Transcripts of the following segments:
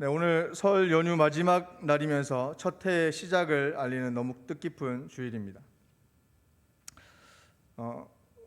네, 오늘 설 연휴 마지막 날이면서 첫 해의 시작을 알리는 너무 뜻깊은 주일입니다.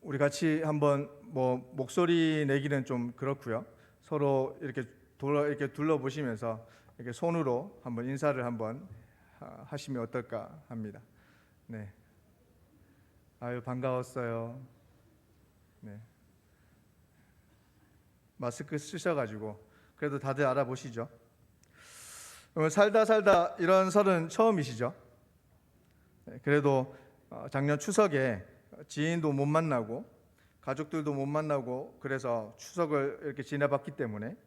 우리 같이 한번 목소리 내기는 좀 그렇고요. 서로 이렇게 둘러보시면서 이렇게 손으로 한번 인사를 한번 하시면 어떨까 합니다. 네, 아유 반가웠어요. 네, 마스크 쓰셔가지고 그래도 다들 알아보시죠. 살다 이런 설은 처음이시죠? 네, 그래도 작년 추석에 지인도 못 만나고 가족들도 못 만나고 그래서 추석을 이렇게 지내봤기 때문에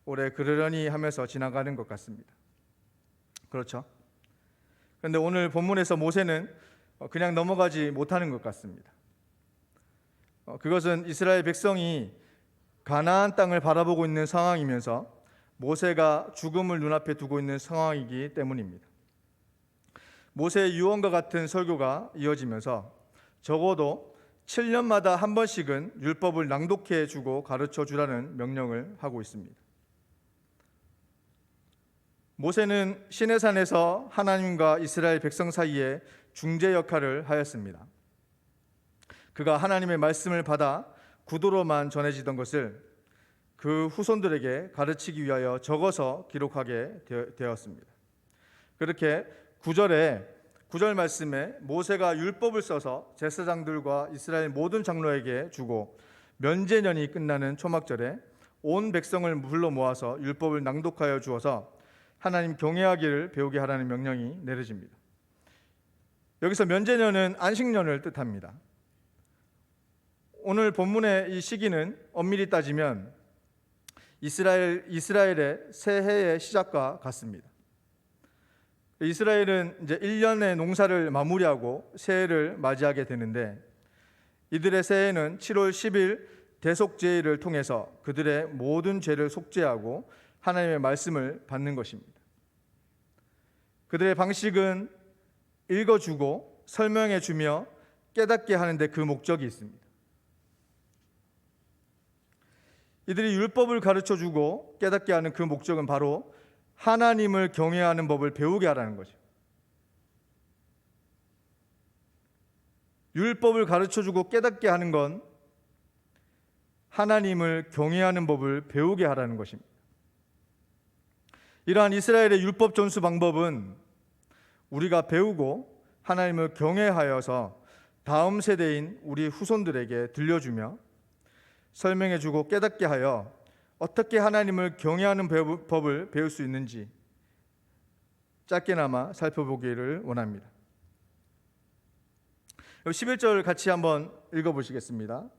올해 그러려니 하면서 지나가는 것 같습니다. 그렇죠? 그런데 오늘 본문에서 모세는 그냥 넘어가지 못하는 것 같습니다. 그것은 이스라엘 백성이 가나안 땅을 바라보고 있는 상황이면서 모세가 죽음을 눈앞에 두고 있는 상황이기 때문입니다. 모세의 유언과 같은 설교가 이어지면서 적어도 7년마다 한 번씩은 율법을 낭독해 주고 가르쳐 주라는 명령을 하고 있습니다. 모세는 시내산에서 하나님과 이스라엘 백성 사이에 중재 역할을 하였습니다. 그가 하나님의 말씀을 받아 구도로만 전해지던 것을 그 후손들에게 가르치기 위하여 적어서 기록하게 되었습니다. 그렇게 9절 말씀에 모세가 율법을 써서 제사장들과 이스라엘 모든 장로에게 주고 면제년이 끝나는 초막절에 온 백성을 불러 모아서 율법을 낭독하여 주어서 하나님 경외하기를 배우게 하라는 명령이 내려집니다. 여기서 면제년은 안식년을 뜻합니다. 오늘 본문의 이 시기는 엄밀히 따지면 이스라엘의 새해의 시작과 같습니다. 이스라엘은 이제 1년의 농사를 마무리하고 새해를 맞이하게 되는데 이들의 새해는 7월 10일 대속죄일을 통해서 그들의 모든 죄를 속죄하고 하나님의 말씀을 받는 것입니다. 그들의 방식은 읽어주고 설명해주며 깨닫게 하는데 그 목적이 있습니다. 이들이 율법을 가르쳐주고 깨닫게 하는 그 목적은 바로 하나님을 경외하는 법을 배우게 하라는 거죠. 율법을 가르쳐주고 깨닫게 하는 건 하나님을 경외하는 법을 배우게 하라는 것입니다. 이러한 이스라엘의 율법 전수 방법은 우리가 배우고 하나님을 경외하여서 다음 세대인 우리 후손들에게 들려주며 설명해주고 깨닫게 하여 어떻게 하나님을 경외하는 법을 배울 수 있는지 짧게나마 살펴보기를 원합니다. 11절 같이 한번 읽어보시겠습니다.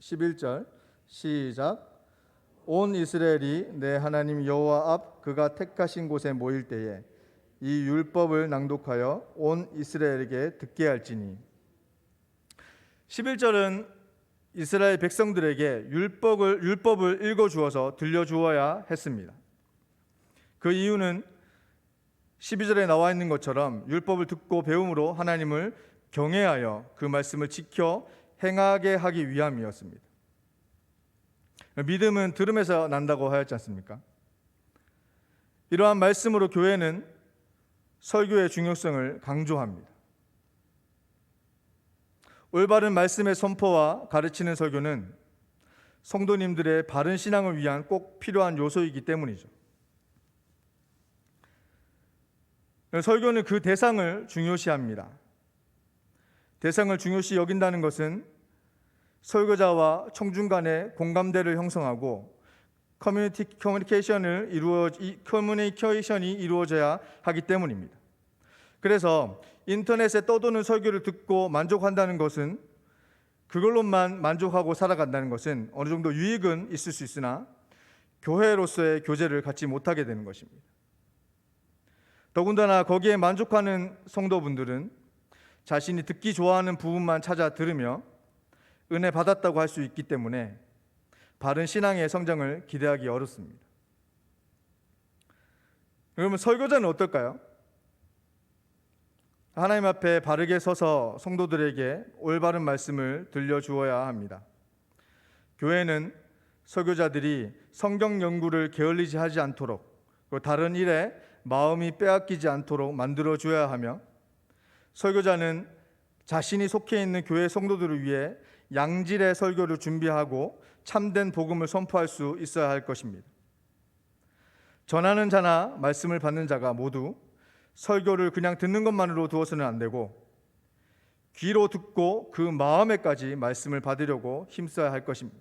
11절 시작. 온 이스라엘이 내 하나님 여호와 앞 그가 택하신 곳에 모일 때에 이 율법을 낭독하여 온 이스라엘에게 듣게 할지니. 11절은 이스라엘 백성들에게 율법을 읽어주어서 들려주어야 했습니다. 그 이유는 12절에 나와 있는 것처럼 율법을 듣고 배움으로 하나님을 경외하여 그 말씀을 지켜 행하게 하기 위함이었습니다. 믿음은 들음에서 난다고 하였지 않습니까? 이러한 말씀으로 교회는 설교의 중요성을 강조합니다. 올바른 말씀의 선포와 가르치는 설교는 성도님들의 바른 신앙을 위한 꼭 필요한 요소이기 때문이죠. 설교는 그 대상을 중요시합니다. 대상을 중요시 여긴다는 것은 설교자와 청중 간의 공감대를 형성하고 커뮤니케이션이 이루어져야 하기 때문입니다. 그래서 인터넷에 떠도는 설교를 듣고 만족한다는 것은, 그걸로만 만족하고 살아간다는 것은 어느 정도 유익은 있을 수 있으나 교회로서의 교제를 갖지 못하게 되는 것입니다. 더군다나 거기에 만족하는 성도분들은 자신이 듣기 좋아하는 부분만 찾아 들으며 은혜 받았다고 할 수 있기 때문에 바른 신앙의 성장을 기대하기 어렵습니다. 그러면 설교자는 어떨까요? 하나님 앞에 바르게 서서 성도들에게 올바른 말씀을 들려주어야 합니다. 교회는 설교자들이 성경 연구를 게을리지 하지 않도록 그리고 다른 일에 마음이 빼앗기지 않도록 만들어줘야 하며, 설교자는 자신이 속해 있는 교회 성도들을 위해 양질의 설교를 준비하고 참된 복음을 선포할 수 있어야 할 것입니다. 전하는 자나 말씀을 받는 자가 모두 설교를 그냥 듣는 것만으로 두어서는 안 되고, 귀로 듣고 그 마음에까지 말씀을 받으려고 힘써야 할 것입니다.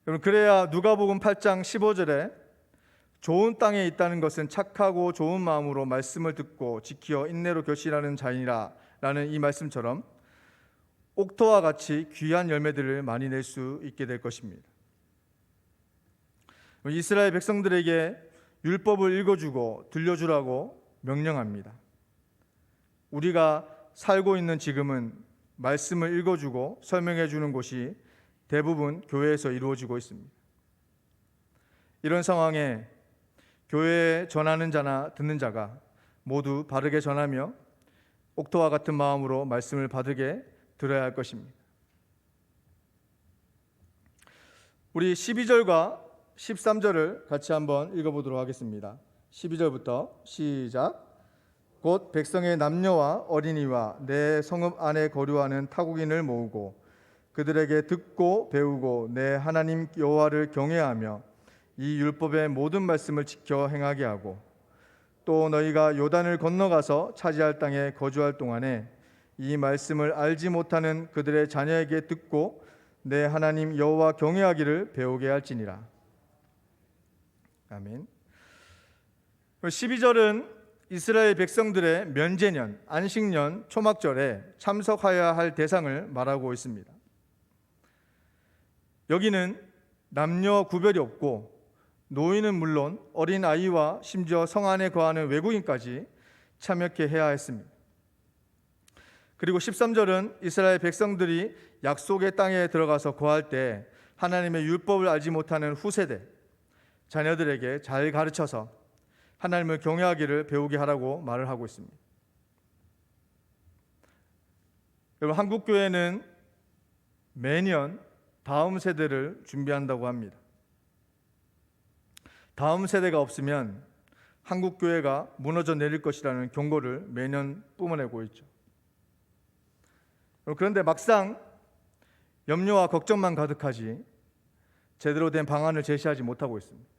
여러분, 그래야 누가복음 8장 15절에 좋은 땅에 있다는 것은 착하고 좋은 마음으로 말씀을 듣고 지키어 인내로 결실하는 자이라 라는 이 말씀처럼 옥토와 같이 귀한 열매들을 많이 낼 수 있게 될 것입니다. 이스라엘 백성들에게 율법을 읽어주고 들려주라고 명령합니다. 우리가 살고 있는 지금은 말씀을 읽어주고 설명해 주는 곳이 대부분 교회에서 이루어지고 있습니다. 이런 상황에 교회에 전하는 자나 듣는 자가 모두 바르게 전하며 옥토와 같은 마음으로 말씀을 바르게 들어야 할 것입니다. 우리 12절과 13절을 같이 한번 읽어보도록 하겠습니다. 12절부터 시작. 곧 백성의 남녀와 어린이와 내 성읍 안에 거류하는 타국인을 모으고 그들에게 듣고 배우고 내 하나님 여호와를 경외하며 이 율법의 모든 말씀을 지켜 행하게 하고, 또 너희가 요단을 건너가서 차지할 땅에 거주할 동안에 이 말씀을 알지 못하는 그들의 자녀에게 듣고 내 하나님 여호와 경외하기를 배우게 할지니라. 아멘. 12절은 이스라엘 백성들의 면제년, 안식년, 초막절에 참석하여야 할 대상을 말하고 있습니다. 여기는 남녀 구별이 없고 노인은 물론 어린 아이와 심지어 성 안에 거하는 외국인까지 참여케 해야 했습니다. 그리고 13절은 이스라엘 백성들이 약속의 땅에 들어가서 거할 때 하나님의 율법을 알지 못하는 후세대 자녀들에게 잘 가르쳐서 하나님을 경외하기를 배우게 하라고 말을 하고 있습니다. 여러분, 한국 교회는 매년 다음 세대를 준비한다고 합니다. 다음 세대가 없으면 한국 교회가 무너져 내릴 것이라는 경고를 매년 뿜어내고 있죠. 그런데 막상 염려와 걱정만 가득하지 제대로 된 방안을 제시하지 못하고 있습니다.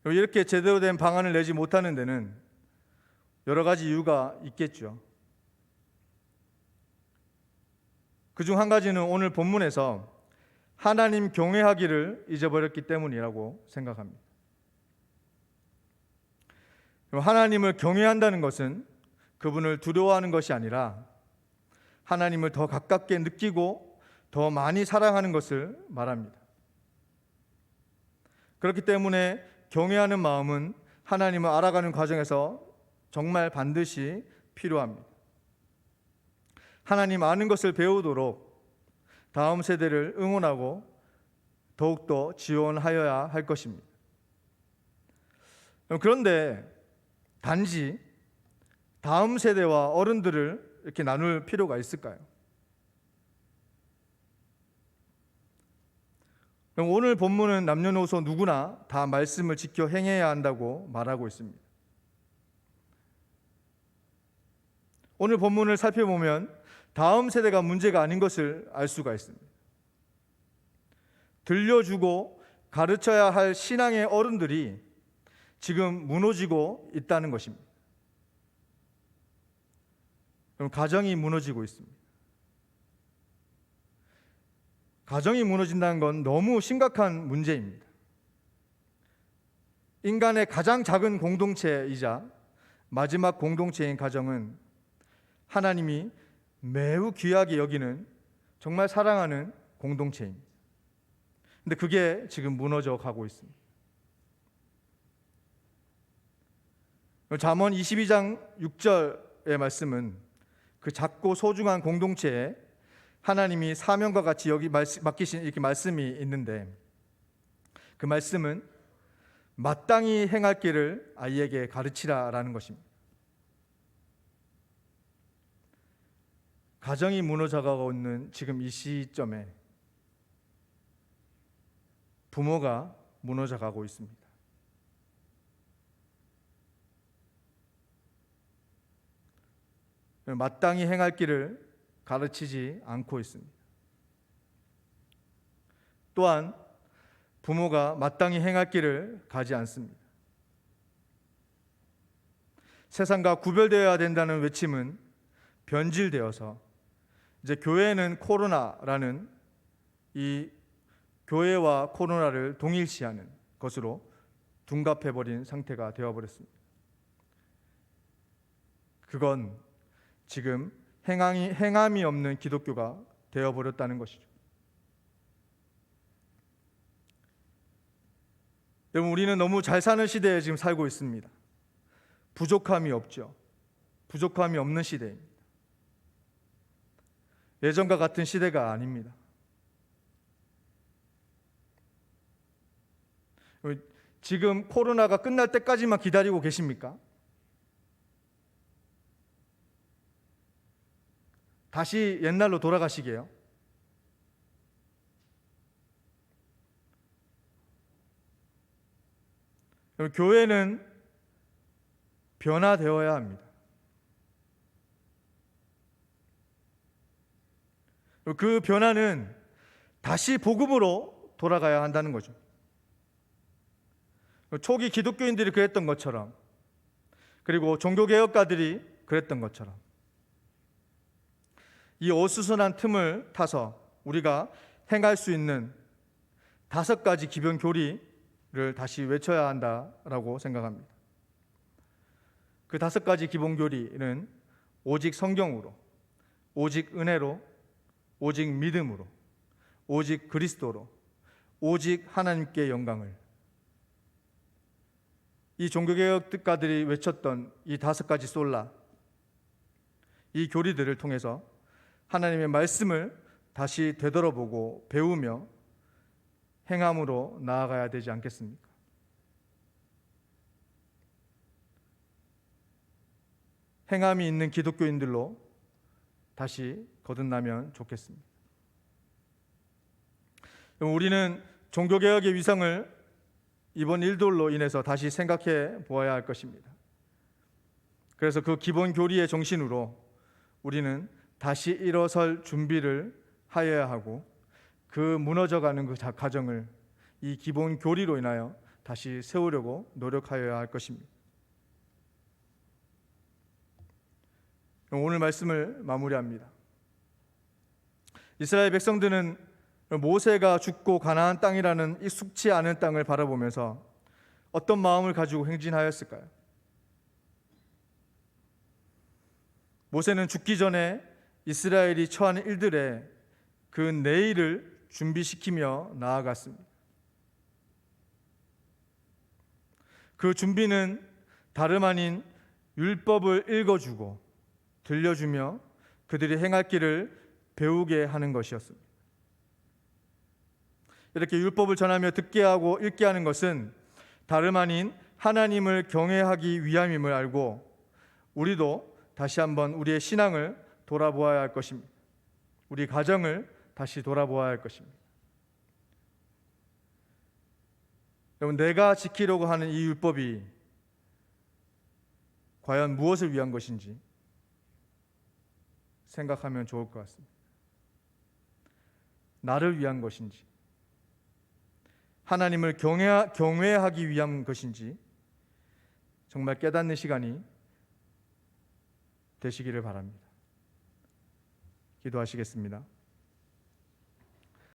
이렇게 제대로 된 방안을 내지 못하는 데는 여러 가지 이유가 있겠죠. 그중 한 가지는 오늘 본문에서 하나님 경외하기를 잊어버렸기 때문이라고 생각합니다. 하나님을 경외한다는 것은 그분을 두려워하는 것이 아니라 하나님을 더 가깝게 느끼고 더 많이 사랑하는 것을 말합니다. 그렇기 때문에 경외하는 마음은 하나님을 알아가는 과정에서 정말 반드시 필요합니다. 하나님 아는 것을 배우도록 다음 세대를 응원하고 더욱더 지원하여야 할 것입니다. 그런데 단지 다음 세대와 어른들을 이렇게 나눌 필요가 있을까요? 오늘 본문은 남녀노소 누구나 다 말씀을 지켜 행해야 한다고 말하고 있습니다. 오늘 본문을 살펴보면 다음 세대가 문제가 아닌 것을 알 수가 있습니다. 들려주고 가르쳐야 할 신앙의 어른들이 지금 무너지고 있다는 것입니다. 그럼 가정이 무너지고 있습니다. 가정이 무너진다는 건 너무 심각한 문제입니다. 인간의 가장 작은 공동체이자 마지막 공동체인 가정은 하나님이 매우 귀하게 여기는 정말 사랑하는 공동체입니다. 근데 그게 지금 무너져 가고 있습니다. 잠언 22장 6절의 말씀은 그 작고 소중한 공동체에 하나님이 사명과 같이 여기 맡기신 이렇게 말씀이 있는데, 그 말씀은 마땅히 행할 길을 아이에게 가르치라라는 것입니다. 가정이 무너져가고 있는 지금 이 시점에 부모가 무너져 가고 있습니다. 마땅히 행할 길을 가르치지 않고 있습니다. 또한 부모가 마땅히 행할 길을 가지 않습니다. 세상과 구별되어야 된다는 외침은 변질되어서 이제 교회는 코로나라는 이 교회와 코로나를 동일시하는 것으로 둔갑해버린 상태가 되어버렸습니다. 그건 지금 행함이 없는 기독교가 되어버렸다는 것이죠. 여러분, 우리는 너무 잘 사는 시대에 지금 살고 있습니다. 부족함이 없죠. 부족함이 없는 시대입니다. 예전과 같은 시대가 아닙니다. 지금 코로나가 끝날 때까지만 기다리고 계십니까? 다시 옛날로 돌아가시게요? 교회는 변화되어야 합니다. 그 변화는 다시 복음으로 돌아가야 한다는 거죠. 초기 기독교인들이 그랬던 것처럼, 그리고 종교개혁가들이 그랬던 것처럼 이 어수선한 틈을 타서 우리가 행할 수 있는 5가지 기본 교리를 다시 외쳐야 한다라고 생각합니다. 그 5가지 기본 교리는 오직 성경으로, 오직 은혜로, 오직 믿음으로, 오직 그리스도로, 오직 하나님께 영광을, 이 종교개혁가들이 외쳤던 이 5가지 솔라, 이 교리들을 통해서 하나님의 말씀을 다시 되돌아보고 배우며 행함으로 나아가야 되지 않겠습니까? 행함이 있는 기독교인들로 다시 거듭나면 좋겠습니다. 우리는 종교개혁의 위상을 이번 일들로 인해서 다시 생각해 보아야 할 것입니다. 그래서 그 기본 교리의 정신으로 우리는 다시 일어설 준비를 하여야 하고, 그 무너져가는 그 가정을 이 기본 교리로 인하여 다시 세우려고 노력하여야 할 것입니다. 오늘 말씀을 마무리합니다. 이스라엘 백성들은 모세가 죽고 가나안 땅이라는 익숙치 않은 땅을 바라보면서 어떤 마음을 가지고 행진하였을까요? 모세는 죽기 전에 이스라엘이 처하는 일들에 그 내일을 준비시키며 나아갔습니다. 그 준비는 다름 아닌 율법을 읽어주고 들려주며 그들이 행할 길을 배우게 하는 것이었습니다. 이렇게 율법을 전하며 듣게 하고 읽게 하는 것은 다름 아닌 하나님을 경외하기 위함임을 알고, 우리도 다시 한번 우리의 신앙을 돌아보아야 할 것입니다. 우리 가정을 다시 돌아보아야 할 것입니다. 여러분, 내가 지키려고 하는 이 율법이 과연 무엇을 위한 것인지 생각하면 좋을 것 같습니다. 나를 위한 것인지, 하나님을 경외하기 위한 것인지 정말 깨닫는 시간이 되시기를 바랍니다. 기도하시겠습니다.